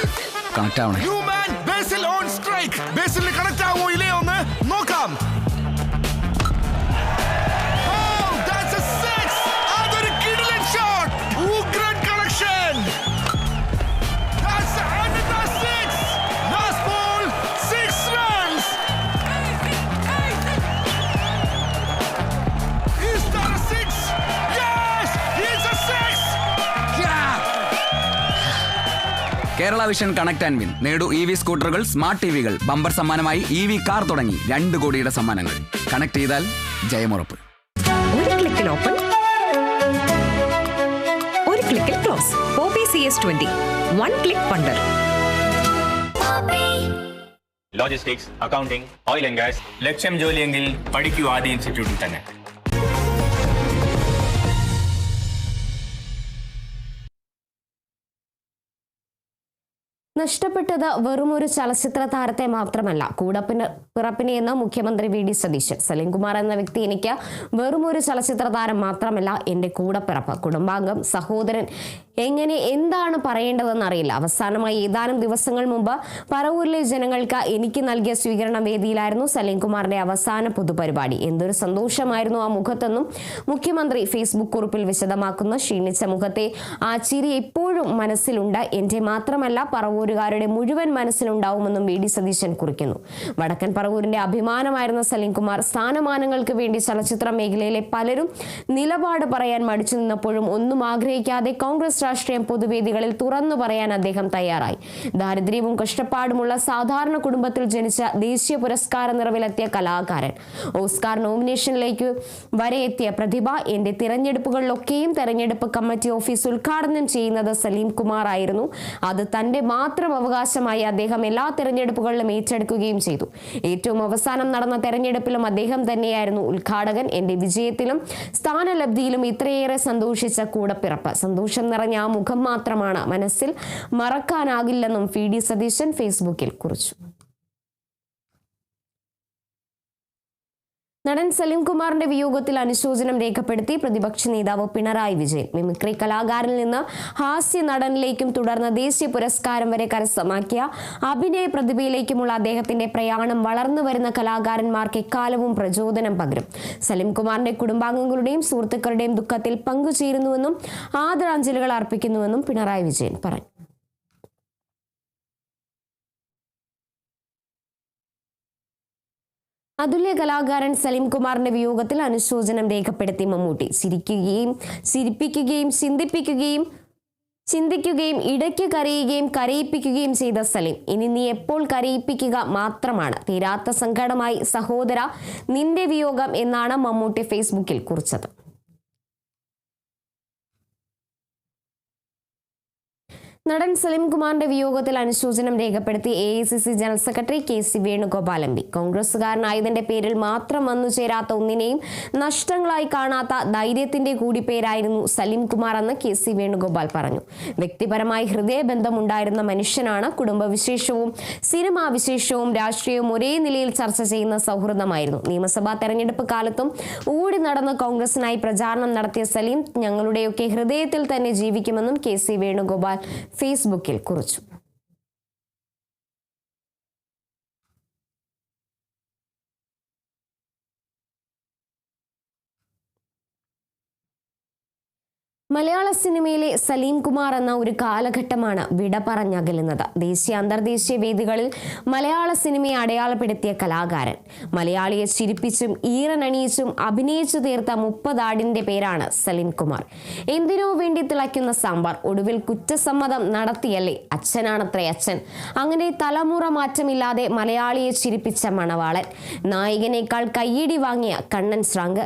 കണക്ട് ആവണേ. You man Basil on strike. ബേസിലിന് കണക്ട് ആവോ ഇല്ലയോ എന്ന് നോക്കാം. അതൊരു കിടിലൻ ഷോട്ട്. ഉഗ്രൻ connection. Kerala vision connect and win. നേടൂ EV സ്കൂട്ടറുകൾ, സ്മാർട്ട് ടിവികൾ, ബമ്പർ സമ്മാനമായി EV കാർ തുടങ്ങി 2 കോടിയുടെ സമ്മാനങ്ങൾ. കണക്ട് ചെയ്താൽ ജയമുറപ്പ്. ഒരു ക്ലിക്കിൽ ഓപ്പൺ, ഒരു ക്ലിക്കിൽ close. OPCS 20, 1 click wonder. Logistics, accounting, oil and gas. ലക്ഷ്യം ജോലിയെങ്കിൽ പഠിക്കൂ ആദ്യ ഇൻസ്റ്റിറ്റ്യൂട്ടിൽ തന്നെ. നഷ്ടപ്പെട്ടത് വെറുമൊരു ചലച്ചിത്ര താരത്തെ മാത്രമല്ല, കൂടപ്പിറപ്പിനെ എന്ന് മുഖ്യമന്ത്രി വി ഡി സതീശൻ. സലീംകുമാർ എന്ന വ്യക്തി എനിക്ക് വെറുമൊരു ചലച്ചിത്ര താരം മാത്രമല്ല, എൻ്റെ കൂടപ്പിറപ്പ്, കുടുംബാംഗം, സഹോദരൻ, എന്താണ് പറയേണ്ടതെന്ന് അറിയില്ല. അവസാനമായി ഏതാനും ദിവസങ്ങൾ മുമ്പ് പറവൂരിലെ ജനങ്ങൾക്ക് എനിക്ക് നൽകിയ സ്വീകരണ വേദിയിലായിരുന്നു സലീംകുമാറിന്റെ അവസാന പൊതുപരിപാടി. എന്തൊരു സന്തോഷമായിരുന്നു ആ മുഖത്തെന്നും മുഖ്യമന്ത്രി ഫേസ്ബുക്ക് കുറിപ്പിൽ വിശദമാക്കുന്ന ക്ഷീണിച്ച മുഖത്തെ ആ ചിരി എപ്പോഴും മനസ്സിലുണ്ട്. എൻ്റെ മാത്രമല്ല, പറവൂരുകാരുടെ മുഴുവൻ മനസ്സിലുണ്ടാവുമെന്നും വി ഡി സതീശൻ കുറിക്കുന്നു. വടക്കൻ പറവൂരിന്റെ അഭിമാനമായിരുന്ന സലീംകുമാർ സ്ഥാനമാനങ്ങൾക്ക് വേണ്ടി ചലച്ചിത്ര മേഖലയിലെ പലരും നിലപാട് പറയാൻ മടിച്ചു നിന്നപ്പോഴും ഒന്നും ആഗ്രഹിക്കാതെ കോൺഗ്രസ് രാഷ്ട്രീയം പൊതുവേദികളിൽ തുറന്നു പറയാൻ അദ്ദേഹം തയ്യാറായി. ദാരിദ്ര്യവും കഷ്ടപ്പാടുമുള്ള സാധാരണ കുടുംബത്തിൽ ജനിച്ച ദേശീയ പുരസ്കാര നിറവിലെത്തിയ കലാകാരൻ, ഓസ്കാർ നോമിനേഷനിലേക്ക് വരെ എത്തിയ പ്രതിഭ, എന്റെ തിരഞ്ഞെടുപ്പുകളിലൊക്കെയും തെരഞ്ഞെടുപ്പ് കമ്മിറ്റി ഓഫീസ് ഉദ്ഘാടനം ചെയ്യുന്നത് സലീംകുമാർ ആയിരുന്നു. അത് തന്റെ മാത്രം അവകാശമായി അദ്ദേഹം എല്ലാ തെരഞ്ഞെടുപ്പുകളിലും ഏറ്റെടുക്കുകയും ചെയ്തു. ഏറ്റവും അവസാനം നടന്ന തെരഞ്ഞെടുപ്പിലും അദ്ദേഹം തന്നെയായിരുന്നു ഉദ്ഘാടകൻ. എന്റെ വിജയത്തിലും സ്ഥാനലബ്ധിയിലും ഇത്രയേറെ സന്തോഷിച്ച കൂടപ്പിറപ്പ്, സന്തോഷം നിറഞ്ഞ ആ മുഖം മാത്രമാണ് മനസ്സിൽ മറക്കാനാകില്ലെന്നും വി ഡി സതീശൻ ഫേസ്ബുക്കിൽ കുറിച്ചു. നടൻ സലീംകുമാറിന്റെ വിയോഗത്തിൽ അനുശോചനം രേഖപ്പെടുത്തി പ്രതിപക്ഷ നേതാവ് പിണറായി വിജയൻ. മിമിക്രി കലാകാരനിൽ നിന്ന് ഹാസ്യ നടനിലേക്കും തുടർന്ന് ദേശീയ പുരസ്കാരം വരെ കരസ്ഥമാക്കിയ അഭിനയ പ്രതിഭയിലേക്കുമുള്ള അദ്ദേഹത്തിന്റെ പ്രയാണം വളർന്നു വരുന്ന കലാകാരന്മാർക്ക് എക്കാലവും പ്രചോദനം പകരും. സലീംകുമാറിന്റെ കുടുംബാംഗങ്ങളുടെയും സുഹൃത്തുക്കളുടെയും ദുഃഖത്തിൽ പങ്കുചേരുന്നുവെന്നും ആദരാഞ്ജലികൾ അർപ്പിക്കുന്നുവെന്നും പിണറായി വിജയൻ പറഞ്ഞു. അതുല്യ കലാകാരൻ സലീംകുമാറിന്റെ വിയോഗത്തിൽ അനുശോചനം രേഖപ്പെടുത്തി മമ്മൂട്ടി. ചിരിപ്പിക്കുകയും ചിന്തിക്കുകയും ഇടയ്ക്ക് കരയുകയും കരയിപ്പിക്കുകയും ചെയ്ത സലീം, ഇനി നീ എപ്പോൾ കരയിപ്പിക്കുക മാത്രമാണ്. തീരാത്ത സങ്കടമായി സഹോദര, നിന്റെ വിയോഗം എന്നാണ് മമ്മൂട്ടി ഫേസ്ബുക്കിൽ കുറിച്ചത്. നടൻ സലീംകുമാറിന്റെ വിയോഗത്തിൽ അനുശോചനം രേഖപ്പെടുത്തി AICC general secretary KC Venugopal MP. കോൺഗ്രസുകാരനായതിന്റെ പേരിൽ മാത്രം വന്നു ചേരാത്ത ഒന്നിനെയും നഷ്ടങ്ങളായി കാണാത്ത ധൈര്യത്തിന്റെ കൂടി പേരായിരുന്നു സലീംകുമാർ എന്ന് KC വേണുഗോപാൽ പറഞ്ഞു. വ്യക്തിപരമായി ഹൃദയബന്ധമുണ്ടായിരുന്ന മനുഷ്യനാണ്. കുടുംബവിശേഷവും സിനിമാ വിശേഷവും രാഷ്ട്രീയവും ഒരേ നിലയിൽ ചർച്ച ചെയ്യുന്ന സൗഹൃദമായിരുന്നു. നിയമസഭാ തെരഞ്ഞെടുപ്പ് കാലത്തും ഓടി നടന്ന് കോൺഗ്രസിനായി പ്രചാരണം നടത്തിയ സലീം ഞങ്ങളുടെയൊക്കെ ഹൃദയത്തിൽ തന്നെ ജീവിക്കുമെന്നും KC വേണുഗോപാൽ ഫേസ്ബുക്കിൽ കുറിച്ചു. മലയാള സിനിമയിലെ സലീംകുമാർ എന്ന ഒരു കാലഘട്ടമാണ് വിട പറഞ്ഞകലുന്നത്. ദേശീയ അന്തർദേശീയ വേദികളിൽ മലയാള സിനിമയെ അടയാളപ്പെടുത്തിയ കലാകാരൻ, മലയാളിയെ ചിരിപ്പിച്ചും ഈറനണിയിച്ചും അഭിനയിച്ചു തീർത്ത 30 ആടിന്റെ പേരാണ് സലീംകുമാർ. എന്തിനോ വേണ്ടി തിളയ്ക്കുന്ന സാമ്പാർ, ഒടുവിൽ കുറ്റസമ്മതം നടത്തിയല്ലേ, അച്ഛനാണത്രേ അച്ഛൻ. അങ്ങനെ തലമുറ മാറ്റമില്ലാതെ മലയാളിയെ ചിരിപ്പിച്ച മണവാളൻ, നായകനേക്കാൾ കയ്യടി വാങ്ങിയ കണ്ണൻ ശ്രാങ്ക്,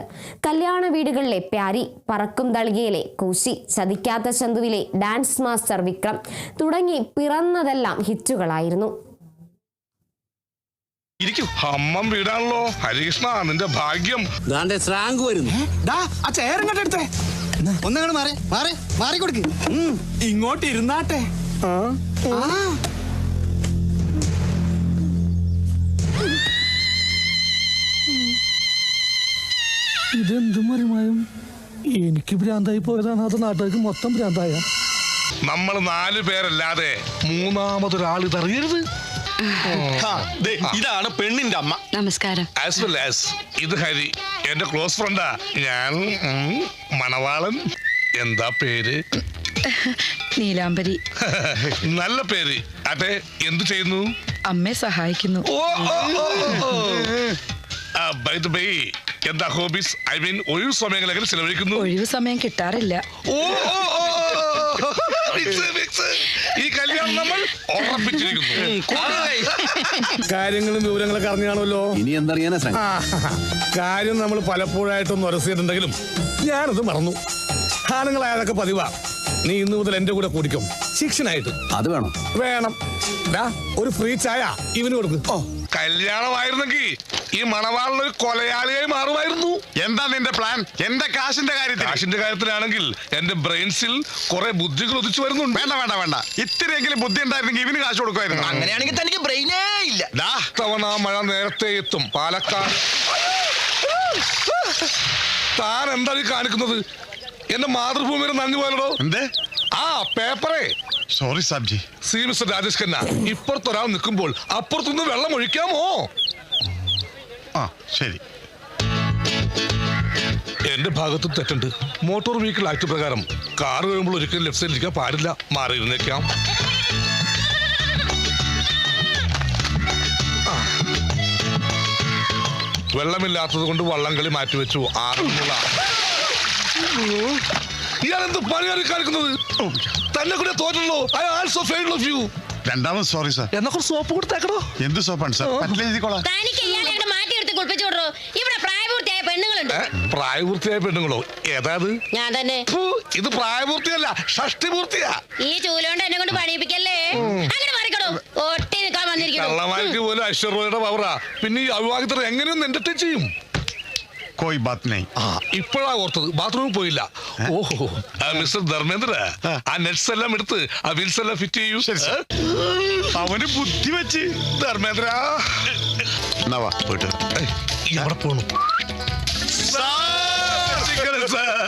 കല്യാണ വീടുകളിലെ പ്യാരി, പറക്കും തളികയിലെ ചതിക്കാത്ത ചന്തുവിലെ ഡാൻസ് മാസ്റ്റർ വിക്രം തുടങ്ങി പിറന്നതെല്ലാം ഹിറ്റുകളായിരുന്നു. അമ്മം വീടാണല്ലോ ഹരികൃഷ്ണ, നിന്റെ ഭാഗ്യം. ഇങ്ങോട്ട് ഇരുന്നാട്ടെ. ഇതെന്ത് മറിമായും എനിക്ക് ഭ്രാന്തായി പോയതാണ്, അത് നാട്ടുകാർക്ക് മൊത്തം ഭ്രാന്തായ. നമ്മൾ 4 പേരല്ലാതെ മൂന്നാമതൊരാൾ ഇതറിയരുത്. ഇതാണ് പെണ്ണിന്റെ അമ്മ. നമസ്കാരം. ആസ് വെൽ ആസ് ഇത് ഹരി, എന്റെ ക്ലോസ് ഫ്രണ്ടാ. ഞാൻ മണവാളൻ. എന്താ പേര്? നീലാംബരി. നല്ല പേര്. അതെ, എന്തു ചെയ്യുന്നു? അമ്മയെ സഹായിക്കുന്നു. ബൈ ദ ബൈ, എന്താ ഹോബീസ്? ഐ മീൻ ഒഴിവ് സമയങ്ങളൊക്കെ ചെലവഴിക്കുന്നു? ഒഴിവ് സമയം കിട്ടാറില്ല. ഈ കല്യാണം നമ്മൾ ഉറപ്പിച്ചിരിക്കുന്നു. കാര്യങ്ങളും വിവരങ്ങളൊക്കെ അറിഞ്ഞാണല്ലോ. ഇനി എന്തറിയാനാ? കാര്യം നമ്മൾ പലപ്പോഴായിട്ടൊന്ന് ഉരസിയിട്ടുണ്ടെങ്കിലും ഞാനത് മറന്നു. ആണുങ്ങളായതൊക്കെ പതിവാ. നീ ഇന്ന് മുതൽ എന്റെ കൂടെ കൂടിക്കും, ശിക്ഷനായിട്ട്. അത് വേണം. വേണം. ഒരു ഫ്രീ ചായ ഇവന് കൊടുക്കും. കല്യാണമായിരുന്നെങ്കിൽ ഈ മണവാളിനൊരു കൊലയാളിയായി മാറുമായിരുന്നു. എന്താ നിന്റെ പ്ലാൻ? എന്റെ കാശിന്റെ കാര്യത്തിലാണെങ്കിൽ എന്റെ ബ്രെയിൻസിൽ കുറെ ബുദ്ധികൾ ഉദിച്ചു വരുന്നുണ്ട്. വേണ്ട വേണ്ട വേണ്ട, ഇത്തിരിയെങ്കിലും ബുദ്ധി ഉണ്ടായിരുന്നെങ്കിൽ ഇവന് കാശ് കൊടുക്കുമായിരുന്നു. അങ്ങനെയാണെങ്കിൽ തനിക്ക് ബ്രെയിനേ ഇല്ല. തവണ മഴ നേരത്തെ എത്തും പാലക്കാട്. താൻ എന്താ ഈ കാണിക്കുന്നത്? എന്റെ മാതൃഭൂമിയിൽ നന്ദി പോലോ. എന്തേ? ആ പേപ്പറേ. സോറി സാബ്ജി. സി മിസ്റ്റർ രാജേഷ് ഖന്ന, ഇപ്പുറത്തൊരാൾ നിൽക്കുമ്പോൾ അപ്പുറത്തുനിന്ന് വെള്ളം ഒഴിക്കാമോ? ആ ശരി. എന്റെ ഭാഗത്തും തെറ്റുണ്ട്. മോട്ടോർ വെഹിക്കിൾ ആക്ട് പ്രകാരം കാർ കഴിയുമ്പോൾ ഒരിക്കലും ലെഫ്റ്റ് സൈഡിൽ ഇരിക്കാൻ പാടില്ല. മാറിയിരുന്നേക്കാം. വെള്ളമില്ലാത്തത് കൊണ്ട് വള്ളംകളി മാറ്റിവെച്ചു. ആറന്മുള. ഇയാളെന്ത് പണിയാണ് കാണിക്കുന്നത്? തന്നെ കൂടെ തോറ്റല്ലോ. I also failed of you. രണ്ടാമത് സോറി സാർ. എന്നാ കുറച്ച് സോപ്പ് കൊടുത്തേക്കണോ? എന്ത് സോപ്പാണ് സാർ? പറ്റില്ല. ഇവിടെ പ്രായപൂർത്തിയായ പെണ്ണുങ്ങളുണ്ട്. പ്രായപൂർത്തിയായ പെണ്ണുങ്ങളോ? ഏതാത്? ഞാൻ തന്നെ. ഇത് പ്രായപൂർത്തിയല്ല, ഷഷ്ടിപൂർത്തിയാ. ഈ ചൂലോണ്ട് എന്നെ കൊണ്ട് പണിയിപ്പിക്കല്ലേ. അങ്ങനെ മാറിക്കടോ. ഒട്ടി നിൽക്കാൻ വന്നിരിക്കുന്നു. കള്ളമാർക്ക് പോലും ഐശ്വര്യയുടെ പവറാ. പിന്നെ ഈ അവിവാഹിതർ എങ്ങനെയൊന്നും എന്റർടൈൻ ചെയ്യും? കോയി ബാത്ത് നഹീ. ഇപ്പോഴാ ഓർത്തത്. ബാത്റൂമിൽ പോയില്ല. ഓഹോ മിസ്റ്റർ ധർമ്മേന്ദ്ര, ആ നെറ്റ്സ് എല്ലാം എടുത്ത് ആ വീൽസ് എല്ലാം ഫിറ്റ് ചെയ്യൂ. അവന് ബുദ്ധി വെച്ച്. ധർമ്മേന്ദ്ര പോയിട്ട് എവിടെ പോണു?